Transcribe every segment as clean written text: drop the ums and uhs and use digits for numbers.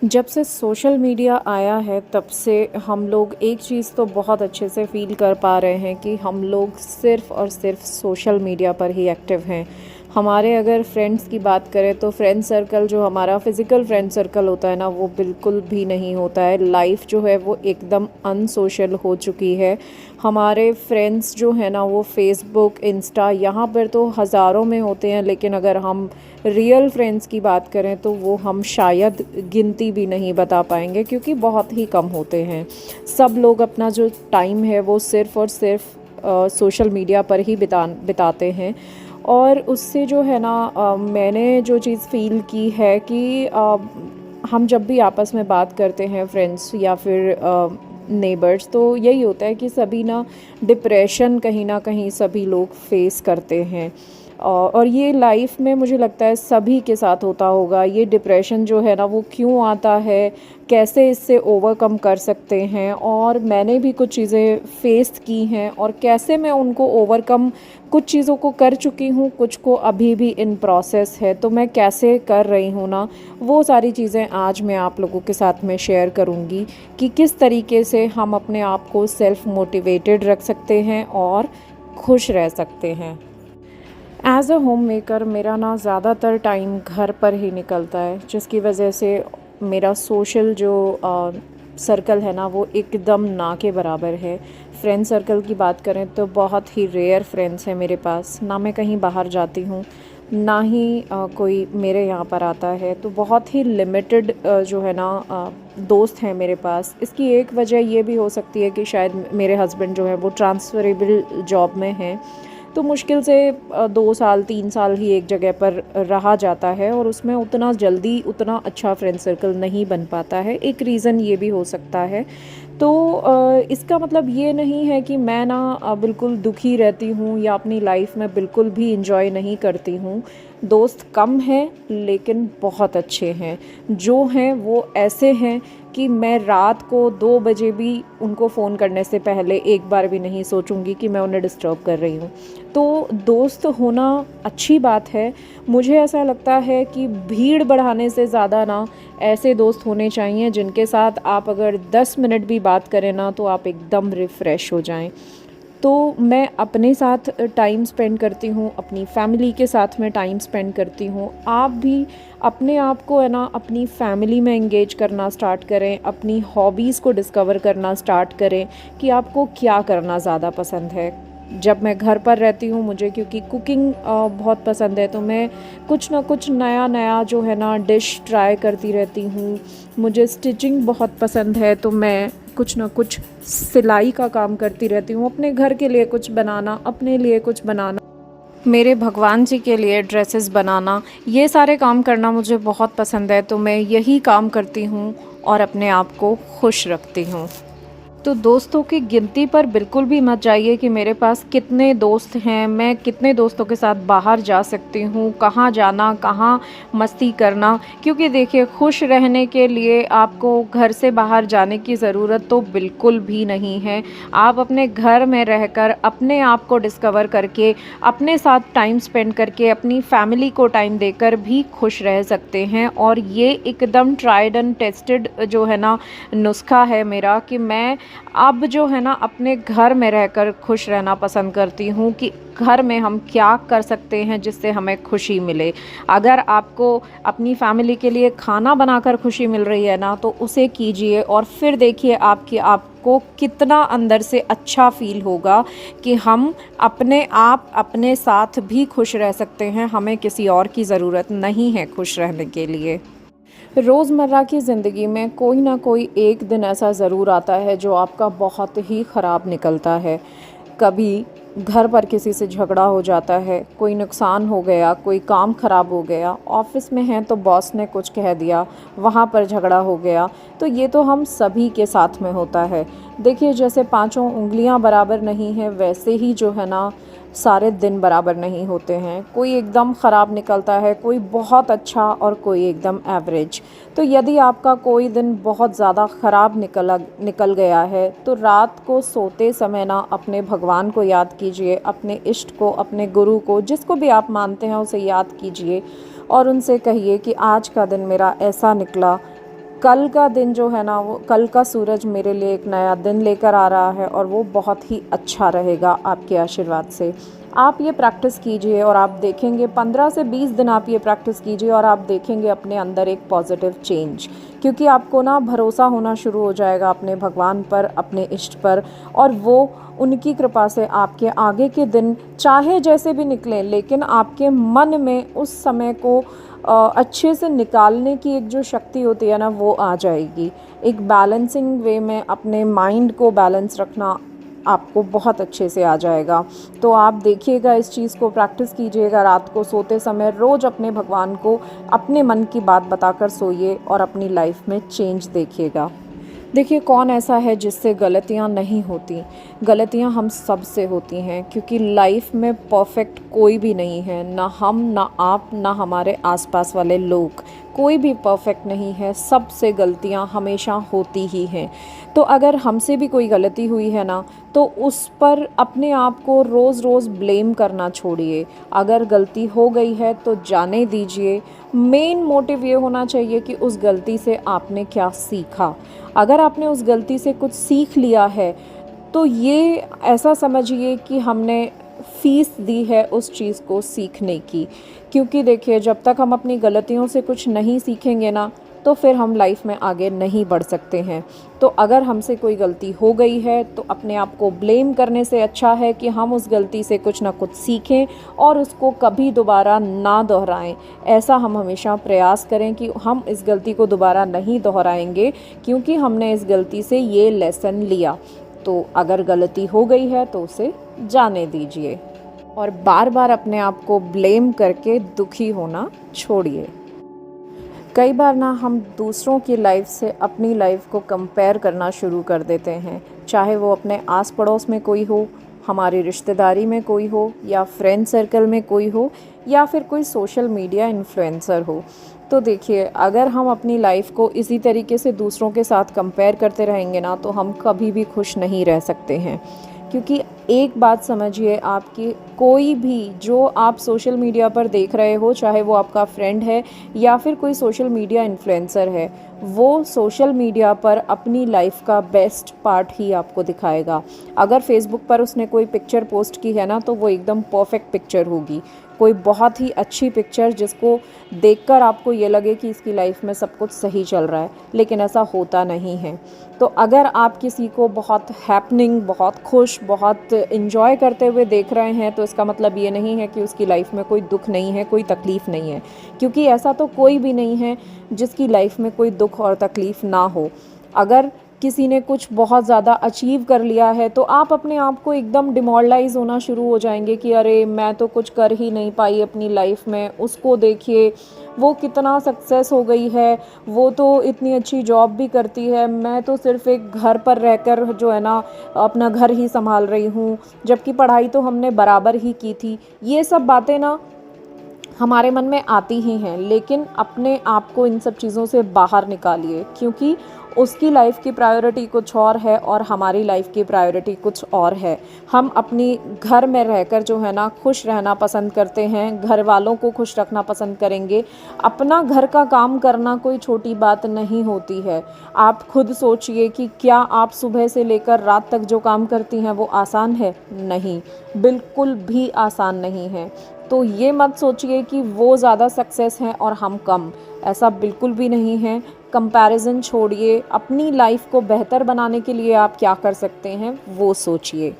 जब से social media आया है तब से हम लोग एक चीज़ तो बहुत अच्छे से फ़ील कर पा रहे हैं कि हम लोग सिर्फ़ और सिर्फ सोशल मीडिया पर ही एक्टिव हैं। हमारे अगर फ्रेंड्स की बात करें तो फ्रेंड सर्कल जो हमारा फ़िज़िकल फ्रेंड सर्कल होता है ना, वो बिल्कुल भी नहीं होता है। लाइफ़ जो है वो एकदम अनसोशल हो चुकी है। हमारे फ्रेंड्स जो है ना वो फ़ेसबुक, इंस्टा यहाँ पर तो हज़ारों में होते हैं, लेकिन अगर हम रियल फ्रेंड्स की बात करें तो वो हम शायद गिनती भी नहीं बता पाएंगे, क्योंकि बहुत ही कम होते हैं। सब लोग अपना जो टाइम है वो सिर्फ़ और सिर्फ सोशल मीडिया पर ही बिताते हैं। और उससे जो है ना मैंने जो चीज़ फ़ील की है कि हम जब भी आपस में बात करते हैं फ्रेंड्स या फिर नेबर्स, तो यही होता है कि सभी ना डिप्रेशन कहीं ना कहीं सभी लोग फेस करते हैं। और ये लाइफ में मुझे लगता है सभी के साथ होता होगा। ये डिप्रेशन जो है ना वो क्यों आता है, कैसे इससे ओवरकम कर सकते हैं, और मैंने भी कुछ चीज़ें फेस की हैं और कैसे मैं उनको ओवरकम कुछ चीज़ों को कर चुकी हूँ, कुछ को अभी भी इन प्रोसेस है। तो मैं कैसे कर रही हूँ ना, वो सारी चीज़ें आज मैं आप लोगों के साथ में शेयर करूँगी कि किस तरीके से हम अपने आप को सेल्फ मोटिवेटेड रख सकते हैं और खुश रह सकते हैं। एज़ अ होम मेकर मेरा ना ज़्यादातर टाइम घर पर ही निकलता है, जिसकी वजह से मेरा सोशल जो सर्कल है ना वो एकदम ना के बराबर है। फ्रेंड सर्कल की बात करें तो बहुत ही रेयर फ्रेंड्स हैं मेरे पास। ना मैं कहीं बाहर जाती हूँ, ना ही कोई मेरे यहाँ पर आता है। तो बहुत ही लिमिटेड जो है ना दोस्त हैं मेरे पास। इसकी एक वजह ये भी हो सकती है कि शायद मेरे हस्बैंड जो है वो ट्रांसफ़रेबल जॉब में हैं, तो मुश्किल से 2 साल 3 साल ही एक जगह पर रहा जाता है और उसमें उतना जल्दी उतना अच्छा फ्रेंड सर्कल नहीं बन पाता है। एक रीज़न ये भी हो सकता है। तो इसका मतलब ये नहीं है कि मैं ना बिल्कुल दुखी रहती हूँ या अपनी लाइफ में बिल्कुल भी इंजॉय नहीं करती हूँ। दोस्त कम हैं लेकिन बहुत अच्छे हैं। जो हैं वो ऐसे हैं कि मैं रात को 2 बजे भी उनको फ़ोन करने से पहले एक बार भी नहीं सोचूंगी कि मैं उन्हें डिस्टर्ब कर रही हूँ। तो दोस्त होना अच्छी बात है। मुझे ऐसा लगता है कि भीड़ बढ़ाने से ज़्यादा ना ऐसे दोस्त होने चाहिए जिनके साथ आप अगर 10 मिनट भी बात करें ना तो आप एकदम रिफ़्रेश हो जाएं। तो मैं अपने साथ टाइम स्पेंड करती हूँ, अपनी फैमिली के साथ में टाइम स्पेंड करती हूँ। आप भी अपने आप को है ना अपनी फैमिली में एंगेज करना स्टार्ट करें, अपनी हॉबीज़ को डिस्कवर करना स्टार्ट करें कि आपको क्या करना ज़्यादा पसंद है। जब मैं घर पर रहती हूँ, मुझे क्योंकि कुकिंग बहुत पसंद है, तो मैं कुछ ना कुछ नया नया जो है ना डिश ट्राई करती रहती हूँ। मुझे स्टिचिंग बहुत पसंद है, तो मैं कुछ ना कुछ सिलाई का काम करती रहती हूँ। अपने घर के लिए कुछ बनाना, अपने लिए कुछ बनाना, मेरे भगवान जी के लिए ड्रेसेस बनाना, ये सारे काम करना मुझे बहुत पसंद है। तो मैं यही काम करती हूँ और अपने आप को खुश रखती हूँ। तो दोस्तों की गिनती पर बिल्कुल भी मत जाइए कि मेरे पास कितने दोस्त हैं, मैं कितने दोस्तों के साथ बाहर जा सकती हूँ, कहाँ जाना, कहाँ मस्ती करना। क्योंकि देखिए, खुश रहने के लिए आपको घर से बाहर जाने की ज़रूरत तो बिल्कुल भी नहीं है। आप अपने घर में रहकर अपने आप को डिस्कवर करके, अपने साथ टाइम स्पेंड करके, अपनी फैमिली को टाइम देकर भी खुश रह सकते हैं। और ये एकदम ट्राइड एंड टेस्टेड जो है ना नुस्खा है मेरा, कि मैं अब जो है ना अपने घर में रहकर खुश रहना पसंद करती हूँ कि घर में हम क्या कर सकते हैं जिससे हमें खुशी मिले। अगर आपको अपनी फैमिली के लिए खाना बनाकर खुशी मिल रही है ना, तो उसे कीजिए और फिर देखिए आपको कितना अंदर से अच्छा फील होगा कि हम अपने आप अपने साथ भी खुश रह सकते हैं। हमें किसी और की ज़रूरत नहीं है खुश रहने के लिए। रोज़मर्रा की ज़िंदगी में कोई ना कोई एक दिन ऐसा ज़रूर आता है जो आपका बहुत ही ख़राब निकलता है। कभी घर पर किसी से झगड़ा हो जाता है, कोई नुकसान हो गया, कोई काम ख़राब हो गया, ऑफ़िस में हैं तो बॉस ने कुछ कह दिया, वहाँ पर झगड़ा हो गया। तो ये तो हम सभी के साथ में होता है। देखिए, जैसे पाँचों उँगलियाँ बराबर नहीं हैं, वैसे ही जो है ना सारे दिन बराबर नहीं होते हैं। कोई एकदम ख़राब निकलता है, कोई बहुत अच्छा और कोई एकदम एवरेज। तो यदि आपका कोई दिन बहुत ज़्यादा ख़राब निकल गया है, तो रात को सोते समय ना अपने भगवान को याद कीजिए, अपने इष्ट को, अपने गुरु को, जिसको भी आप मानते हैं उसे याद कीजिए और उनसे कहिए कि आज का दिन मेरा ऐसा निकला कल का दिन जो है ना, वो कल का सूरज मेरे लिए एक नया दिन लेकर आ रहा है और वो बहुत ही अच्छा रहेगा आपके आशीर्वाद से। आप ये प्रैक्टिस कीजिए और आप देखेंगे 15 से 20 दिन आप ये प्रैक्टिस कीजिए और आप देखेंगे अपने अंदर एक पॉजिटिव चेंज, क्योंकि आपको ना भरोसा होना शुरू हो जाएगा अपने भगवान पर, अपने इष्ट पर, और वो उनकी कृपा से आपके आगे के दिन चाहे जैसे भी निकलें, लेकिन आपके मन में उस समय को अच्छे से निकालने की एक जो शक्ति होती है ना, वो आ जाएगी। एक बैलेंसिंग वे में अपने माइंड को बैलेंस रखना आपको बहुत अच्छे से आ जाएगा। तो आप देखिएगा, इस चीज़ को प्रैक्टिस कीजिएगा। रात को सोते समय रोज़ अपने भगवान को अपने मन की बात बताकर सोइए और अपनी लाइफ में चेंज देखिएगा। देखिए, कौन ऐसा है जिससे गलतियां नहीं होती? गलतियां हम सब से होती हैं, क्योंकि लाइफ में परफेक्ट कोई भी नहीं है। ना हम, ना आप, ना हमारे आसपास वाले लोग, कोई भी परफेक्ट नहीं है। सबसे गलतियां हमेशा होती ही हैं। तो अगर हमसे भी कोई गलती हुई है ना, तो उस पर अपने आप को रोज़ रोज़ ब्लेम करना छोड़िए। अगर गलती हो गई है तो जाने दीजिए। मेन मोटिव ये होना चाहिए कि उस गलती से आपने क्या सीखा। अगर आपने उस गलती से कुछ सीख लिया है, तो ये ऐसा समझिए कि हमने फ़ीस दी है उस चीज़ को सीखने की। क्योंकि देखिए, जब तक हम अपनी गलतियों से कुछ नहीं सीखेंगे ना, तो फिर हम लाइफ में आगे नहीं बढ़ सकते हैं। तो अगर हमसे कोई गलती हो गई है, तो अपने आप को ब्लेम करने से अच्छा है कि हम उस गलती से कुछ ना कुछ सीखें और उसको कभी दोबारा ना दोहराएं। ऐसा हम हमेशा प्रयास करें कि हम इस गलती को दोबारा नहीं दोहराएंगे, क्योंकि हमने इस गलती से ये लेसन लिया। तो अगर गलती हो गई है तो उसे जाने दीजिए और बार बार अपने आप को ब्लेम करके दुखी होना छोड़िए। कई बार ना हम दूसरों की लाइफ से अपनी लाइफ को कंपेयर करना शुरू कर देते हैं, चाहे वो अपने आस पड़ोस में कोई हो, हमारी रिश्तेदारी में कोई हो, या फ्रेंड सर्कल में कोई हो, या फिर कोई सोशल मीडिया इन्फ्लुएंसर हो। तो देखिए, अगर हम अपनी लाइफ को इसी तरीके से दूसरों के साथ कंपेयर करते रहेंगे ना, तो हम कभी भी खुश नहीं रह सकते हैं। क्योंकि एक बात समझिए, आपकी कोई भी जो आप सोशल मीडिया पर देख रहे हो, चाहे वो आपका फ्रेंड है या फिर कोई सोशल मीडिया इन्फ्लुएंसर है, वो सोशल मीडिया पर अपनी लाइफ का बेस्ट पार्ट ही आपको दिखाएगा। अगर फेसबुक पर उसने कोई पिक्चर पोस्ट की है ना, तो वो एकदम परफेक्ट पिक्चर होगी, कोई बहुत ही अच्छी पिक्चर जिसको देखकर आपको ये लगे कि इसकी लाइफ में सब कुछ सही चल रहा है, लेकिन ऐसा होता नहीं है। तो अगर आप किसी को बहुत हैपनिंग, बहुत खुश, बहुत इन्जॉय करते हुए देख रहे हैं, तो इसका मतलब ये नहीं है कि उसकी लाइफ में कोई दुख नहीं है, कोई तकलीफ़ नहीं है। क्योंकि ऐसा तो कोई भी नहीं है जिसकी लाइफ में कोई दुख और तकलीफ़ ना हो। अगर किसी ने कुछ बहुत ज़्यादा अचीव कर लिया है, तो आप अपने आप को एकदम डिमोरलाइज़ होना शुरू हो जाएंगे कि अरे, मैं तो कुछ कर ही नहीं पाई अपनी लाइफ में, उसको देखिए वो कितना सक्सेस हो गई है, वो तो इतनी अच्छी जॉब भी करती है, मैं तो सिर्फ एक घर पर रहकर जो है ना अपना घर ही संभाल रही हूँ, जबकि पढ़ाई तो हमने बराबर ही की थी। ये सब बातें ना हमारे मन में आती ही हैं, लेकिन अपने आप को इन सब चीज़ों से बाहर निकालिए, क्योंकि उसकी लाइफ की प्रायोरिटी कुछ और है और हमारी लाइफ की प्रायोरिटी कुछ और है। हम अपनी घर में रहकर जो है ना खुश रहना पसंद करते हैं, घर वालों को खुश रखना पसंद करेंगे। अपना घर का काम करना कोई छोटी बात नहीं होती है। आप खुद सोचिए कि क्या आप सुबह से लेकर रात तक जो काम करती हैं वो आसान है? नहीं, बिल्कुल भी आसान नहीं है। तो ये मत सोचिए कि वो ज़्यादा सक्सेस हैं और हम कम, ऐसा बिल्कुल भी नहीं है। कंपैरिजन छोड़िए, अपनी लाइफ को बेहतर बनाने के लिए आप क्या कर सकते हैं वो सोचिए।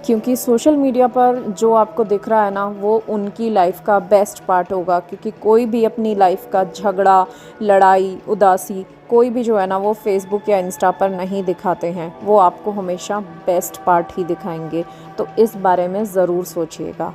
क्योंकि सोशल मीडिया पर जो आपको दिख रहा है ना, वो उनकी लाइफ का बेस्ट पार्ट होगा, क्योंकि कोई भी अपनी लाइफ का झगड़ा, लड़ाई, उदासी कोई भी जो है ना वो फेसबुक या इंस्टा पर नहीं दिखाते हैं। वो आपको हमेशा बेस्ट पार्ट ही दिखाएंगे। तो इस बारे में ज़रूर सोचिएगा।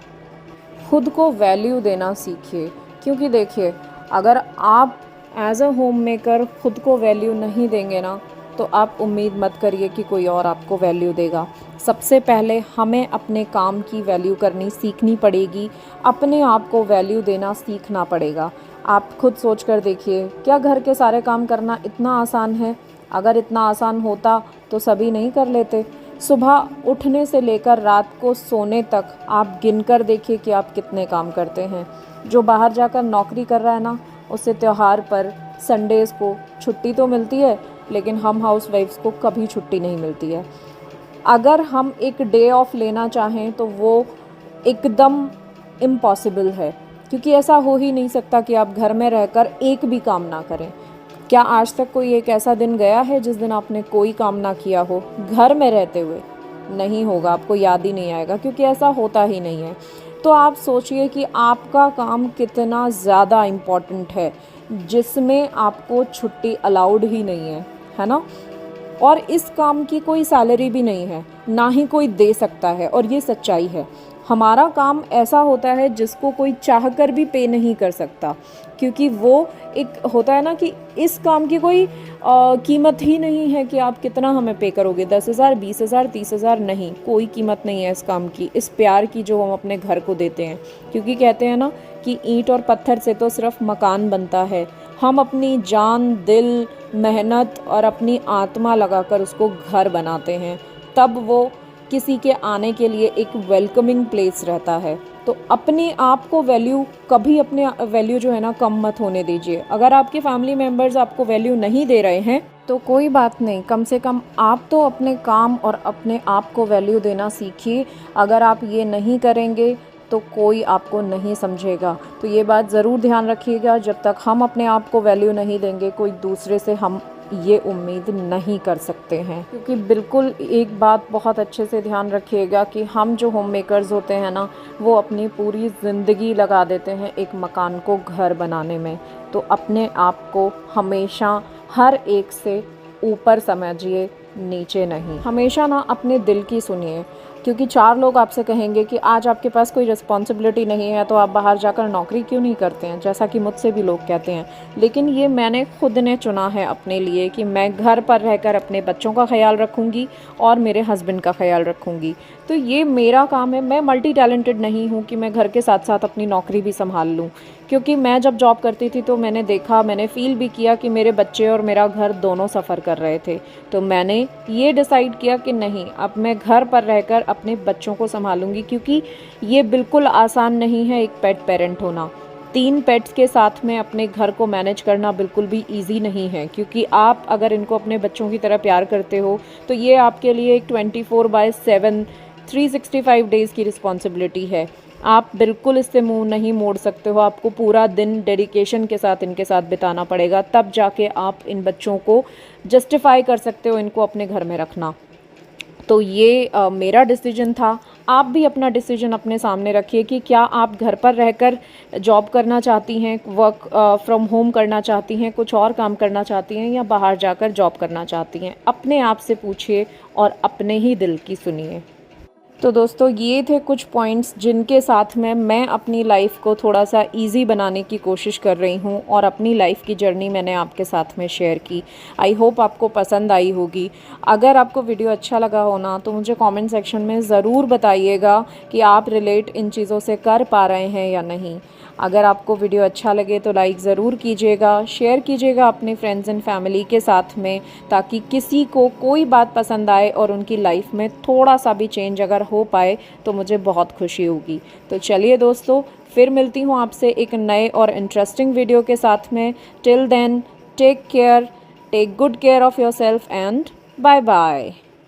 खुद को वैल्यू देना सीखिए, क्योंकि देखिए, अगर आप एज़ अ होम मेकर खुद को वैल्यू नहीं देंगे ना, तो आप उम्मीद मत करिए कि कोई और आपको वैल्यू देगा। सबसे पहले हमें अपने काम की वैल्यू करनी सीखनी पड़ेगी, अपने आप को वैल्यू देना सीखना पड़ेगा। आप खुद सोच कर देखिए, क्या घर के सारे काम करना इतना आसान है? अगर इतना आसान होता तो सभी नहीं कर लेते। सुबह उठने से लेकर रात को सोने तक आप गिनकर देखिए कि आप कितने काम करते हैं। जो बाहर जाकर नौकरी कर रहा है ना, उसे त्योहार पर संडेज़ को छुट्टी तो मिलती है, लेकिन हम हाउसवाइफ्स को कभी छुट्टी नहीं मिलती है। अगर हम एक डे ऑफ लेना चाहें तो वो एकदम इम्पॉसिबल है, क्योंकि ऐसा हो ही नहीं सकता कि आप घर में रहकर एक भी काम ना करें। क्या आज तक कोई एक ऐसा दिन गया है जिस दिन आपने कोई काम ना किया हो घर में रहते हुए? नहीं होगा, आपको याद ही नहीं आएगा, क्योंकि ऐसा होता ही नहीं है। तो आप सोचिए कि आपका काम कितना ज़्यादा इम्पॉर्टेंट है जिसमें आपको छुट्टी अलाउड ही नहीं है ना? और इस काम की कोई सैलरी भी नहीं है, ना ही कोई दे सकता है, और ये सच्चाई है। हमारा काम ऐसा होता है जिसको कोई चाह कर भी पे नहीं कर सकता, क्योंकि वो एक होता है ना कि इस काम की कोई कीमत ही नहीं है कि आप कितना हमें पे करोगे, 10,000, 20,000, 30,000, नहीं, कोई कीमत नहीं है इस काम की, इस प्यार की जो हम अपने घर को देते हैं। क्योंकि कहते हैं ना कि ईंट और पत्थर से तो सिर्फ मकान बनता है, हम अपनी जान, दिल, मेहनत और अपनी आत्मा लगाकर उसको घर बनाते हैं, तब वो किसी के आने के लिए एक वेलकमिंग प्लेस रहता है। तो अपने आप को वैल्यू, कभी अपने वैल्यू जो है ना कम मत होने दीजिए। अगर आपके फैमिली मेम्बर्स आपको वैल्यू नहीं दे रहे हैं तो कोई बात नहीं, कम से कम आप तो अपने काम और अपने आप को वैल्यू देना सीखिए। अगर आप ये नहीं करेंगे तो कोई आपको नहीं समझेगा। तो ये बात ज़रूर ध्यान रखिएगा, जब तक हम अपने आप को वैल्यू नहीं देंगे, कोई दूसरे से हम ये उम्मीद नहीं कर सकते हैं। क्योंकि बिल्कुल एक बात बहुत अच्छे से ध्यान रखिएगा कि हम जो होम मेकर्स होते हैं ना, वो अपनी पूरी ज़िंदगी लगा देते हैं एक मकान को घर बनाने में। तो अपने आप को हमेशा हर एक से ऊपर समझिए, नीचे नहीं। हमेशा ना अपने दिल की सुनिए, क्योंकि 4 लोग आपसे कहेंगे कि आज आपके पास कोई रिस्पॉन्सिबिलिटी नहीं है तो आप बाहर जाकर नौकरी क्यों नहीं करते हैं, जैसा कि मुझसे भी लोग कहते हैं। लेकिन ये मैंने खुद ने चुना है अपने लिए कि मैं घर पर रहकर अपने बच्चों का ख्याल रखूँगी और मेरे हस्बैंड का ख्याल रखूँगी। तो ये मेरा काम है। मैं मल्टी टैलेंटेड नहीं हूँ कि मैं घर के साथ साथ अपनी नौकरी भी संभाल लूँ, क्योंकि मैं जब जॉब करती थी तो मैंने देखा, मैंने फ़ील भी किया कि मेरे बच्चे और मेरा घर दोनों सफ़र कर रहे थे। तो मैंने ये डिसाइड किया कि नहीं, अब मैं घर पर रहकर अपने बच्चों को संभालूंगी, क्योंकि ये बिल्कुल आसान नहीं है एक पेट पेरेंट होना। 3 पेट्स के साथ में अपने घर को मैनेज करना बिल्कुल भी ईजी नहीं है, क्योंकि आप अगर इनको अपने बच्चों की तरह प्यार करते हो तो ये आपके लिए एक 24/7 365 डेज़ की रिस्पॉन्सिबिलिटी है। आप बिल्कुल इससे मुंह नहीं मोड़ सकते हो, आपको पूरा दिन डेडिकेशन के साथ इनके साथ बिताना पड़ेगा, तब जाके आप इन बच्चों को जस्टिफाई कर सकते हो इनको अपने घर में रखना। तो ये मेरा डिसीजन था। आप भी अपना डिसीजन अपने सामने रखिए कि क्या आप घर पर रहकर जॉब करना चाहती हैं, वर्क फ्रॉम होम करना चाहती हैं, कुछ और काम करना चाहती हैं, या बाहर जाकर जॉब करना चाहती हैं। अपने आप से पूछिए और अपने ही दिल की सुनिए। तो दोस्तों, ये थे कुछ पॉइंट्स जिनके साथ में मैं अपनी लाइफ को थोड़ा सा इजी बनाने की कोशिश कर रही हूँ, और अपनी लाइफ की जर्नी मैंने आपके साथ में शेयर की। आई होप आपको पसंद आई होगी। अगर आपको वीडियो अच्छा लगा हो ना, तो मुझे कमेंट सेक्शन में ज़रूर बताइएगा कि आप रिलेट इन चीज़ों से कर पा रहे हैं या नहीं। अगर आपको वीडियो अच्छा लगे तो लाइक ज़रूर कीजिएगा, शेयर कीजिएगा अपने फ्रेंड्स एंड फैमिली के साथ में, ताकि किसी को कोई बात पसंद आए और उनकी लाइफ में थोड़ा सा भी चेंज अगर हो पाए तो मुझे बहुत खुशी होगी। तो चलिए दोस्तों, फिर मिलती हूँ आपसे एक नए और इंटरेस्टिंग वीडियो के साथ में। Till then, take care, take good care of yourself and bye bye.